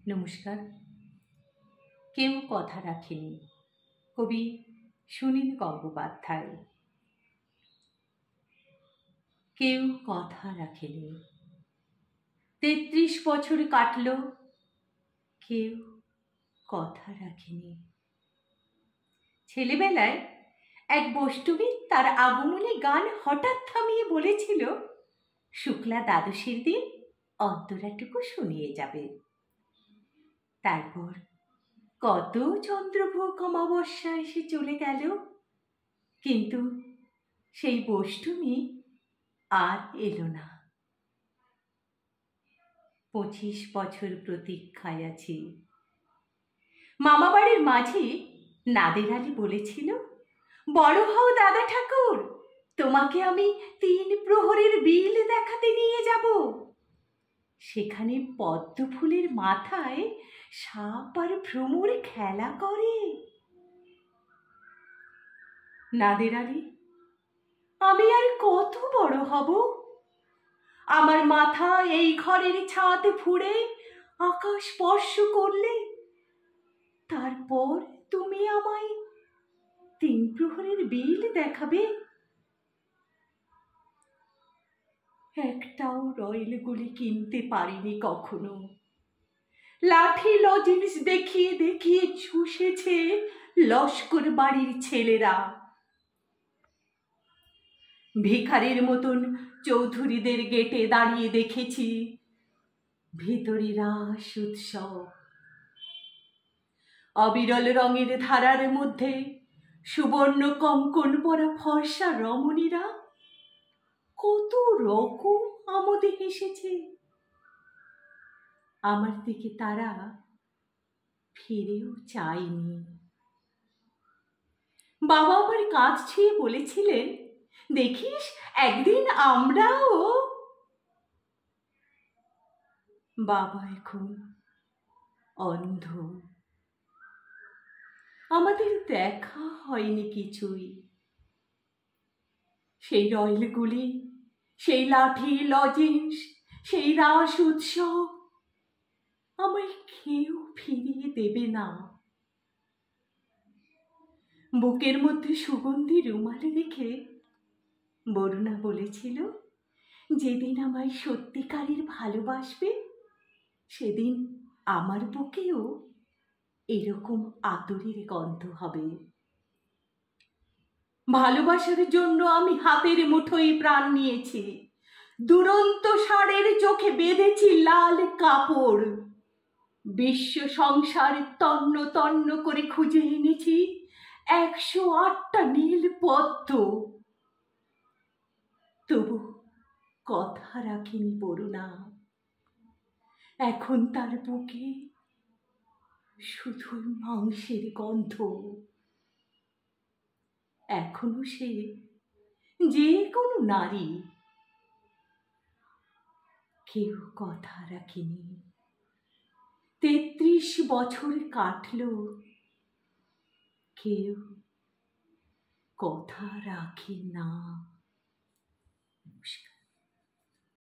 নমস্কার। কেউ কথা রাখেনি, কবি সুনীল গঙ্গোপাধ্যায়। কেউ কথা রাখেনি, ৩৩ বছর কাটল, কেউ কথা রাখেনি। ছেলেবেলায় এক বষ্টমী তার আগমনী গান হঠাৎ থামিয়ে বলেছিল, শুক্লা দ্বাদশীর দিন অন্তরাটুকু শুনিয়ে যাবে। তারপর কত চন্দ্রভোগ অমাবস্যা এসে চলে গেল, কিন্তু সেই বষ্টমী আর এলো না। 25 বছর প্রতীক্ষায় আছি। মামাবাড়ির মাঝি নাদের আলী বলেছিল, বড় হও দাদা ঠাকুর, তোমাকে আমি 3 প্রহরের বিল দেখাতে নিয়ে যাব। সেখানে পদ্ম ফুলের মাথায় সাপ আর ভ্রমর খেলা করে। নাদের আলী, আমি আর কত বড় হব? আমার মাথা এই ঘরের ছাদ ফুঁড়ে আকাশ স্পর্শ করলে তারপর তুমি আমায় 3 প্রহরের বিল দেখাবে? একটাও রয়েলগুলি কিনতে পারিনি কখনো। লাঠি লজেন্স দেখিয়ে দেখিয়ে চুষেছে লস্কর বাড়ির ছেলেরা। ভিখারির মতন চৌধুরীদের গেটে দাঁড়িয়ে দেখেছি ভিতরে রাস উৎসব। অবিরল রঙের ধারার মধ্যে সুবর্ণ কঙ্কন পরা ফর্সা রমণীরা কত রকম আমোদে হেসেছে। আমার দিকে তারা ফিরেও চায়নি। বাবা আমার কাঁধ ছুঁয়ে বলেছিলেন, দেখিস একদিন আমরাও। বাবা এখন অন্ধ। আমাদের দেখা হয়নি কিছুই। সেই রয়েলগুলি, সেই লাঠি লজেন্স, সেই রাস উৎসব আমায় কেউ ফিরিয়ে দেবে না। বুকের মধ্যে সুগন্ধি রুমাল রেখে বরুণা বলেছিল, যেদিন আমায় সত্যিকারের ভালোবাসবে সেদিন আমার বুকেও এরকম আতরের গন্ধ হবে। ভালোবাসার জন্য আমি হাতের মুঠোয় প্রাণ নিয়েছি। দুরন্ত ষাঁড়ের চোখে বেঁধেছি লাল কাপড়। বিশ্ব সংসার তন্ন তন্ন করে খুঁজে এনেছি 108টা নীল পদ্ম। তবু কথা রাখেনি বরুণা। এখন তার বুকে শুধু মাংসের গন্ধ। এখনো সে যে কোনো নারী। কেউ কথা রাখেনি, 33 বছর কাটল, কেউ কথা রাখে না।